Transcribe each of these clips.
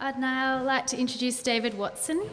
I'd now like to introduce David Watson.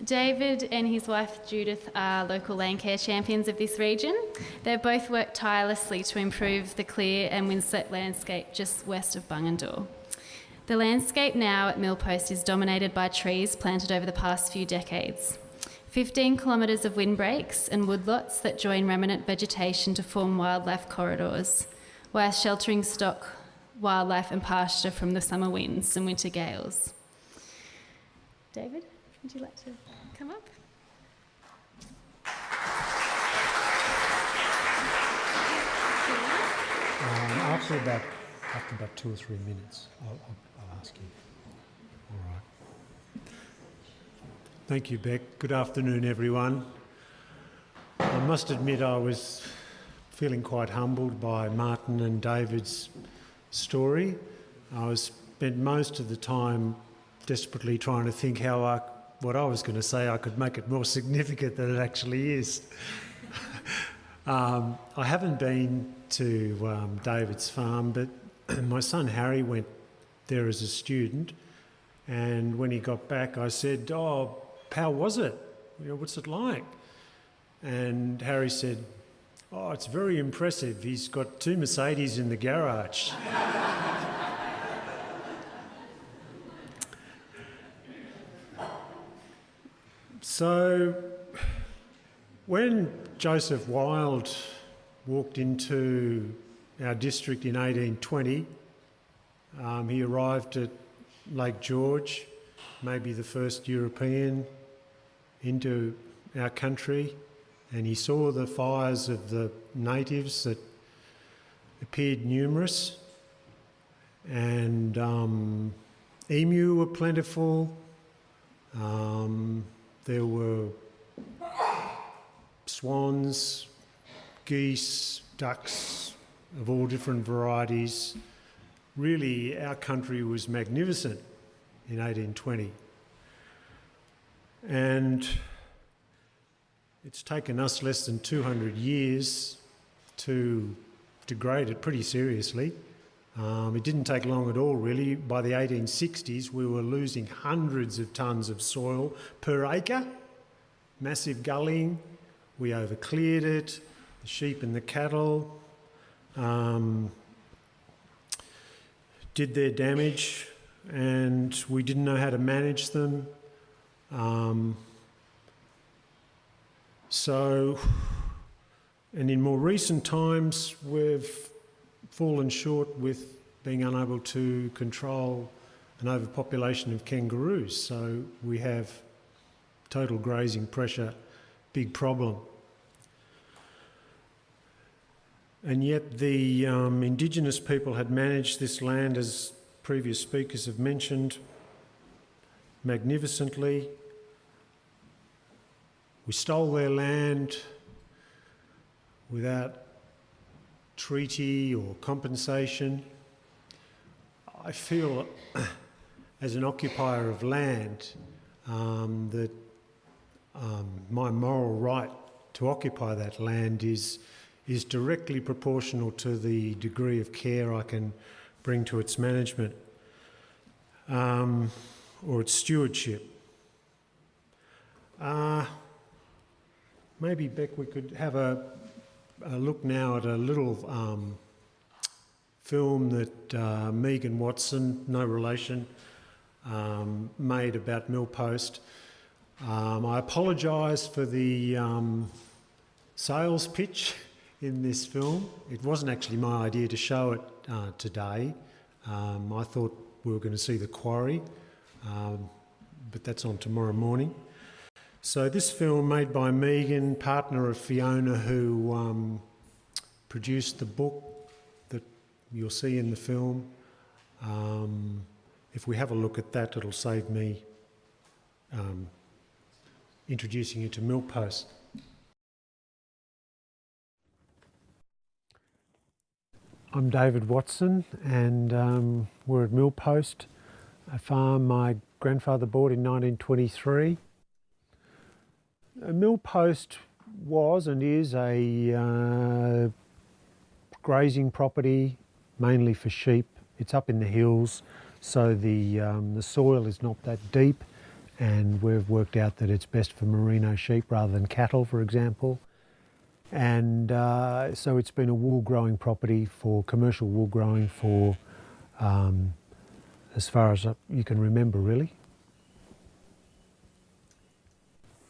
David and his wife Judith are local land care champions of this region. They've both worked tirelessly to improve the clear and windswept landscape just west of Bungendore. The landscape now at Millpost is dominated by trees planted over the past few decades. 15 kilometres of windbreaks and woodlots that join remnant vegetation to form wildlife corridors, while sheltering stock, wildlife and pasture from the summer winds and winter gales. David, would you like to come up? After about 2 or 3 minutes, I'll ask you. All right. Thank you, Beck. Good afternoon, everyone. I must admit I was feeling quite humbled by Martin and David's story. I spent most of the time desperately trying to think what I was going to say I could make it more significant than it actually is. I haven't been to David's farm, but my son Harry went there as a student, and when he got back I said, "Oh, how was it? What's it like?" And Harry said, "Oh, it's very impressive. He's got 2 Mercedes in the garage." So when Joseph Wilde walked into our district in 1820, he arrived at Lake George, maybe the first European into our country, and he saw the fires of the natives that appeared numerous, and emu were plentiful. There were swans, geese, ducks of all different varieties. Really, our country was magnificent in 1820. And it's taken us less than 200 years to degrade it pretty seriously. It didn't take long at all, really. By the 1860s, we were losing hundreds of tonnes of soil per acre, massive gullying. We overcleared it, the sheep and the cattle did their damage, and we didn't know how to manage them. And in more recent times, we've fallen short with being unable to control an overpopulation of kangaroos. So we have total grazing pressure, big problem. And yet the Indigenous people had managed this land, as previous speakers have mentioned, magnificently. We stole their land without treaty or compensation. I feel, as an occupier of land, that my moral right to occupy that land is directly proportional to the degree of care I can bring to its management or its stewardship. Maybe, Beck, we could have a look now at a little film that Megan Watson, no relation, made about Millpost. I apologise for the sales pitch in this film. It wasn't actually my idea to show it today. I thought we were going to see the quarry, but that's on tomorrow morning. So this film, made by Megan, partner of Fiona, who produced the book that you'll see in the film. If we have a look at that, it'll save me introducing you to Millpost. I'm David Watson, and we're at Millpost, a farm my grandfather bought in 1923. Millpost was and is a grazing property, mainly for sheep. It's up in the hills. So the soil is not that deep, and we've worked out that it's best for merino sheep rather than cattle, for example. And so it's been a wool growing property for commercial wool growing for as far as you can remember, really.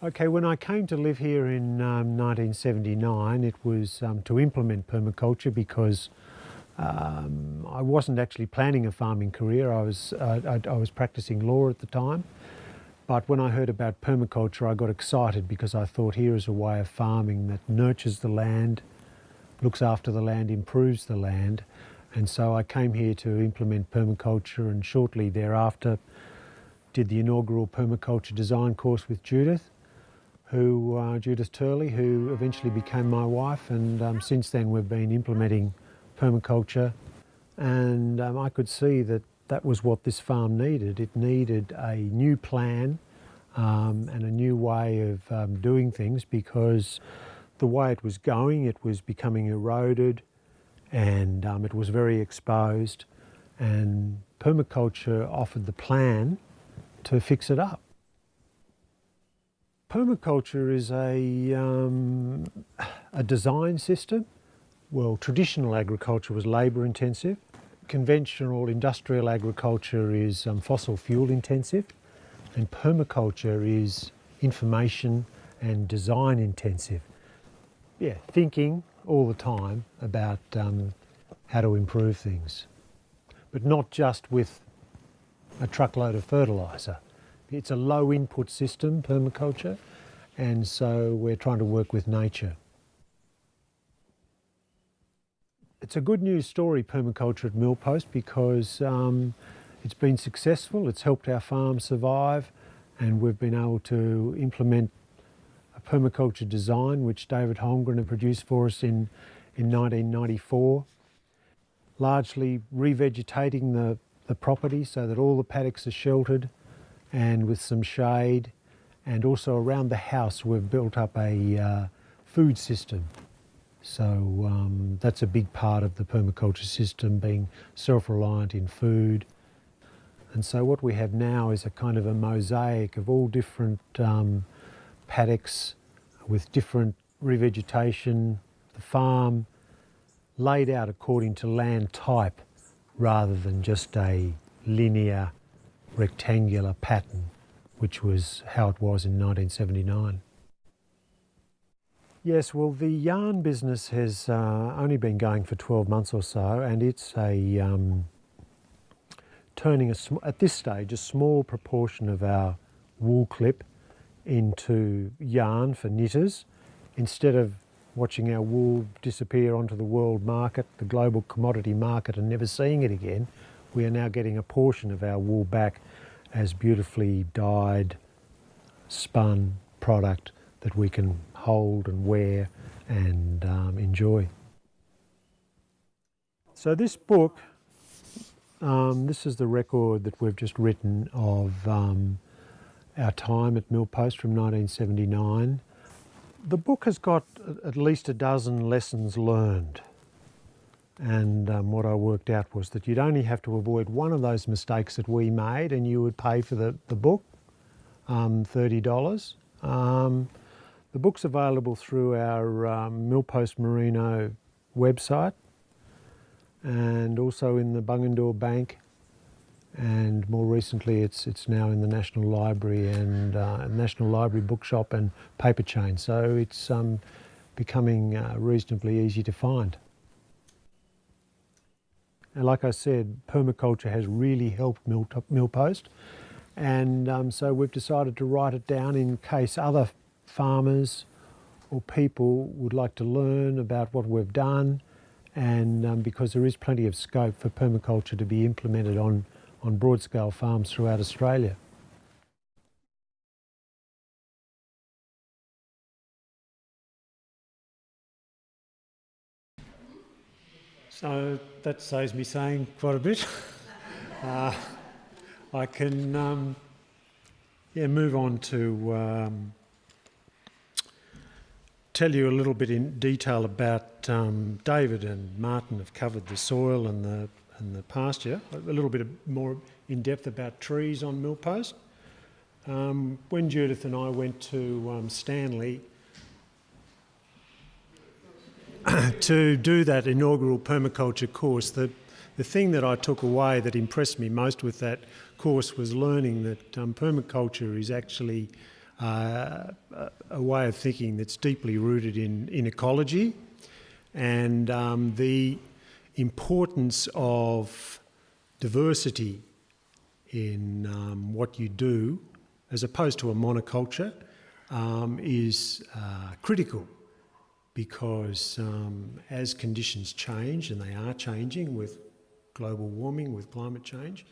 Okay, when I came to live here in 1979, it was to implement permaculture because I wasn't actually planning a farming career. I was practicing law at the time. But when I heard about permaculture, I got excited because I thought here is a way of farming that nurtures the land, looks after the land, improves the land. And so I came here to implement permaculture, and shortly thereafter did the inaugural permaculture design course with Judith Turley, who eventually became my wife. And since then we've been implementing permaculture, and I could see that that was what this farm needed. It needed a new plan and a new way of doing things, because the way it was going, it was becoming eroded, and it was very exposed, and permaculture offered the plan to fix it up. Permaculture is a design system. Well, traditional agriculture was labour intensive. Conventional industrial agriculture is fossil fuel intensive, and permaculture is information and design intensive. Yeah, thinking all the time about how to improve things, but not just with a truckload of fertiliser. It's a low input system, permaculture, and so we're trying to work with nature. It's a good news story, permaculture at Millpost, because it's been successful. It's helped our farm survive, and we've been able to implement a permaculture design which David Holmgren had produced for us in 1994, largely revegetating the property so that all the paddocks are sheltered and with some shade. And also around the house we've built up a food system. So that's a big part of the permaculture system, being self-reliant in food. And so what we have now is a kind of a mosaic of all different paddocks with different revegetation, the farm laid out according to land type rather than just a linear rectangular pattern, which was how it was in 1979. Yes, well, the yarn business has only been going for 12 months or so, and it's turning, at this stage, a small proportion of our wool clip into yarn for knitters. Instead of watching our wool disappear onto the world market, the global commodity market, and never seeing it again, we are now getting a portion of our wool back as beautifully dyed, spun product that we can hold and wear and enjoy. So this book, this is the record that we've just written of our time at Millpost from 1979. The book has got at least a dozen lessons learned. And what I worked out was that you'd only have to avoid one of those mistakes that we made and you would pay for the book, $30. The book's available through our Millpost Merino website, and also in the Bungendore Bank, and more recently it's now in the National Library and National Library Bookshop and paper chain. So it's becoming reasonably easy to find. And like I said, permaculture has really helped Millpost, and so we've decided to write it down in case other farmers or people would like to learn about what we've done, and because there is plenty of scope for permaculture to be implemented on broad-scale farms throughout Australia. So that saves me saying quite a bit. I can move on to tell you a little bit in detail about David and Martin have covered the soil and the pasture, a little bit more in depth about trees on Millpost. When Judith and I went to Stanley to do that inaugural permaculture course, the thing that I took away that impressed me most with that course was learning that permaculture is actually a way of thinking that's deeply rooted in ecology, and the importance of diversity in what you do as opposed to a monoculture is critical, because as conditions change, and they are changing with global warming, with climate change,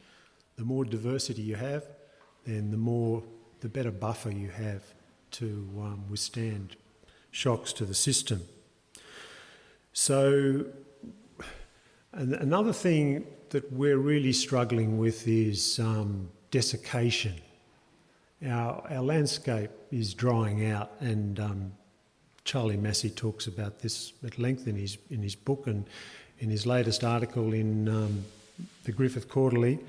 the more diversity you have, then the better buffer you have to withstand shocks to the system. So another thing that we're really struggling with is desiccation. Our landscape is drying out, and Charlie Massey talks about this at length in his book and in his latest article in the Griffith Quarterly.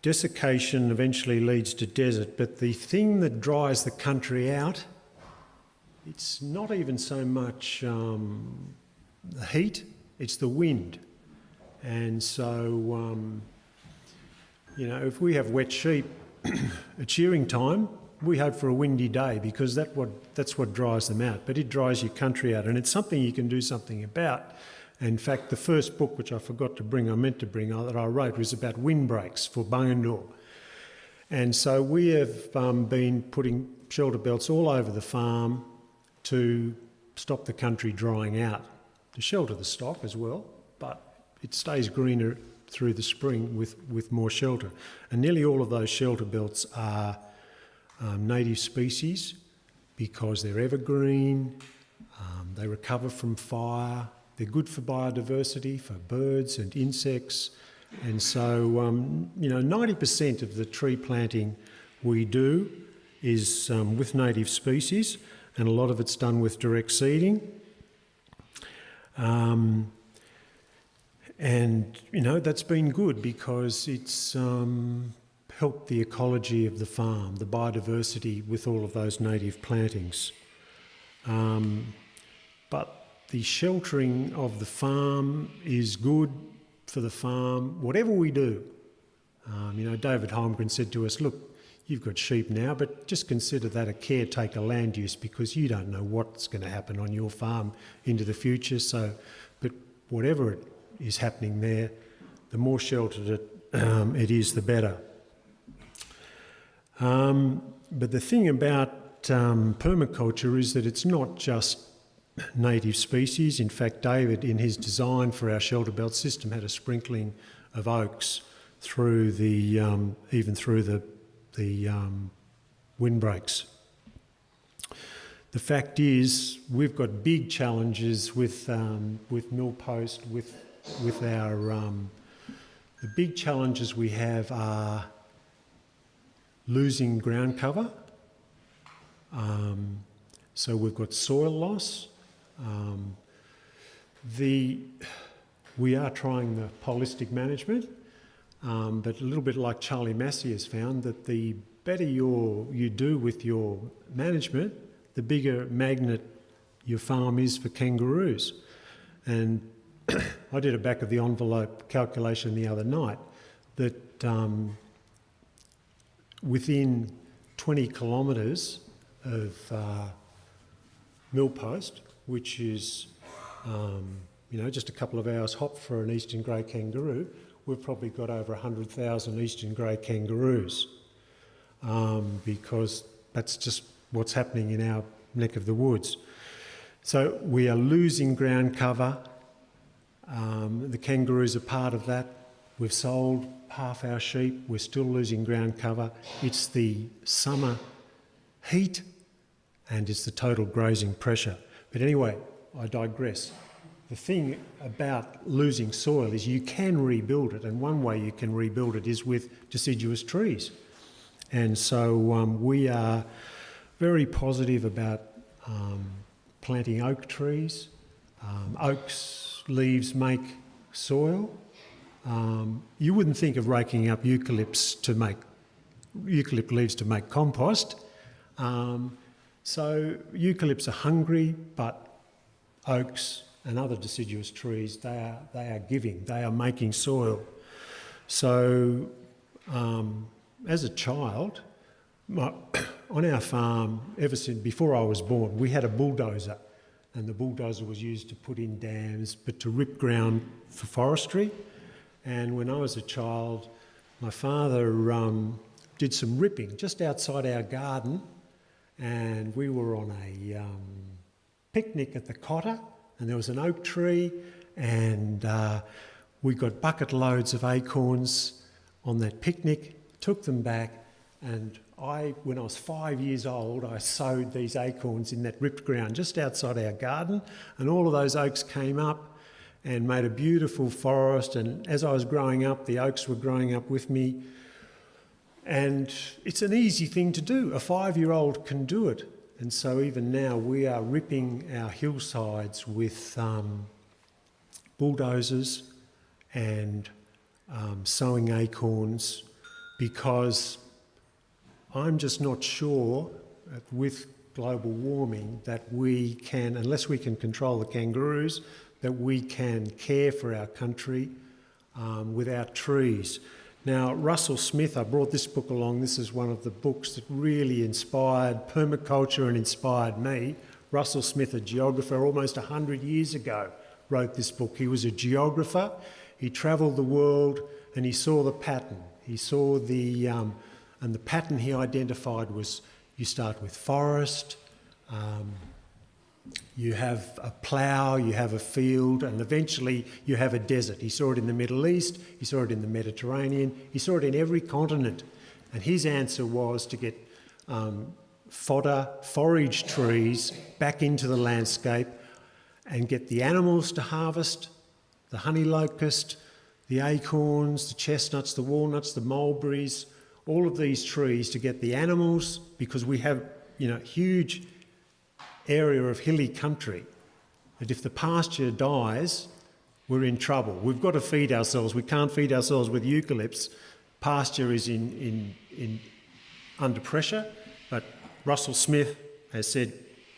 Desiccation eventually leads to desert, but the thing that dries the country out, it's not even so much the heat, it's the wind. And so, if we have wet sheep at shearing time, we hope for a windy day, because that's what dries them out. But it dries your country out, and it's something you can do something about. In fact, the first book, which I forgot to bring, I meant to bring, that I wrote, was about windbreaks for Bungendore. And so we have been putting shelter belts all over the farm to stop the country drying out, to shelter the stock as well, but it stays greener through the spring with more shelter. And nearly all of those shelter belts are native species, because they're evergreen, they recover from fire, they're good for biodiversity, for birds and insects. And so, 90% of the tree planting we do is with native species, and a lot of it's done with direct seeding. And, that's been good, because it's helped the ecology of the farm, the biodiversity with all of those native plantings. But the sheltering of the farm is good for the farm, whatever we do. David Holmgren said to us, look, you've got sheep now, but just consider that a caretaker land use, because you don't know what's going to happen on your farm into the future. So, but whatever it is happening there, the more sheltered it is, the better. But the thing about permaculture is that it's not just native species. In fact, David, in his design for our shelter belt system, had a sprinkling of oaks through the even through the windbreaks. The fact is, we've got big challenges with Millpost. With our the big challenges we have are losing ground cover. So we've got soil loss. We are trying the holistic management, but a little bit like Charlie Massey has found, that the better you do with your management, the bigger magnet your farm is for kangaroos. And I did a back of the envelope calculation the other night that within 20 kilometres of Millpost, which is just a couple of hours hop for an eastern grey kangaroo, we've probably got over 100,000 eastern grey kangaroos, because that's just what's happening in our neck of the woods. So we are losing ground cover. The kangaroos are part of that. We've sold half our sheep. We're still losing ground cover. It's the summer heat, and it's the total grazing pressure. But anyway, I digress. The thing about losing soil is you can rebuild it, and one way you can rebuild it is with deciduous trees. And so we are very positive about planting oak trees. Oak's leaves make soil. You wouldn't think of raking up eucalypt leaves to make compost. So eucalypts are hungry, but oaks and other deciduous trees, they are giving, they are making soil. So as a child, on our farm, ever since before I was born, we had a bulldozer, and the bulldozer was used to put in dams, but to rip ground for forestry. And when I was a child, my father did some ripping just outside our garden, and we were on a picnic at the Cotter, and there was an oak tree, and we got bucket loads of acorns on that picnic, took them back, and when I was 5 years old, I sowed these acorns in that ripped ground just outside our garden, and all of those oaks came up and made a beautiful forest. And as I was growing up, the oaks were growing up with me. And it's an easy thing to do. A 5-year-old can do it. And so even now we are ripping our hillsides with bulldozers and sowing acorns, because I'm just not sure that with global warming that we can, unless we can control the kangaroos, that we can care for our country without trees. Now, Russell Smith, I brought this book along. This is one of the books that really inspired permaculture and inspired me. Russell Smith, a geographer, almost 100 years ago, wrote this book. He was a geographer. He travelled the world and he saw the pattern. He saw and the pattern he identified was you start with forest, you have a plough, you have a field, and eventually you have a desert. He saw it in the Middle East, he saw it in the Mediterranean, he saw it in every continent. And his answer was to get forage trees back into the landscape and get the animals to harvest, the honey locust, the acorns, the chestnuts, the walnuts, the mulberries, all of these trees, to get the animals, because we have, huge area of hilly country, that if the pasture dies, we're in trouble. We've got to feed ourselves. We can't feed ourselves with eucalypts. Pasture is under pressure, but Russell Smith has said,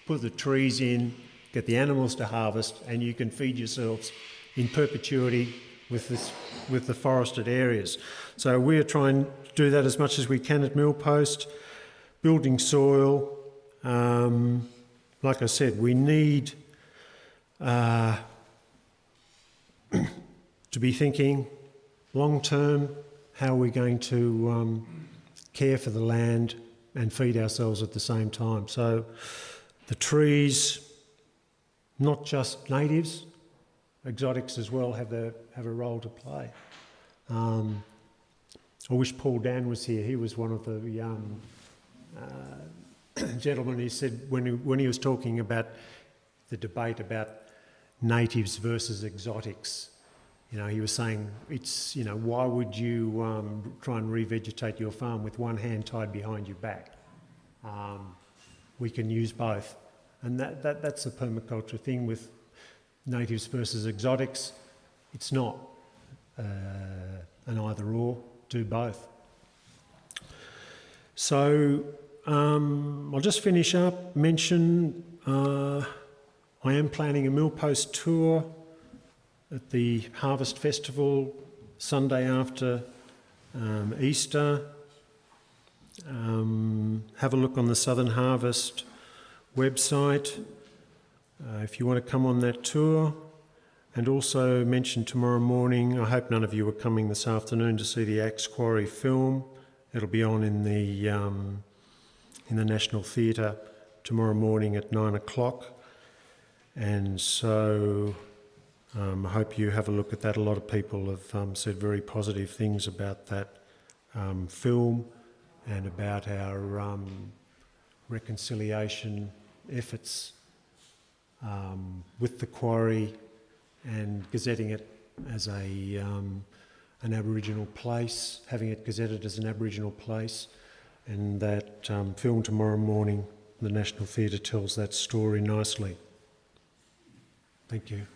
put the trees in, get the animals to harvest, and you can feed yourselves in perpetuity with the forested areas. So we're trying to do that as much as we can at Millpost, building soil. Like I said, we need to be thinking long term, how are we going to care for the land and feed ourselves at the same time. So the trees, not just natives, exotics as well have a role to play. I wish Paul Dan was here. He was one of the gentlemen who said, when he was talking about the debate about natives versus exotics, he was saying, it's, why would you try and revegetate your farm with one hand tied behind your back? We can use both. And that's a permaculture thing with natives versus exotics. It's not an either or, do both. So I'll just finish up, mention I am planning a Millpost tour at the Harvest Festival Sunday after Easter. Have a look on the Southern Harvest website if you want to come on that tour. And also mention tomorrow morning, I hope none of you are coming this afternoon to see the Axe Quarry film. It'll be on in the National Theatre tomorrow morning at 9 o'clock. And so I hope you have a look at that. A lot of people have said very positive things about that film and about our reconciliation efforts with the quarry and gazetting it as an Aboriginal place, having it gazetted as an Aboriginal place. And that film tomorrow morning, the National Theatre tells that story nicely. Thank you.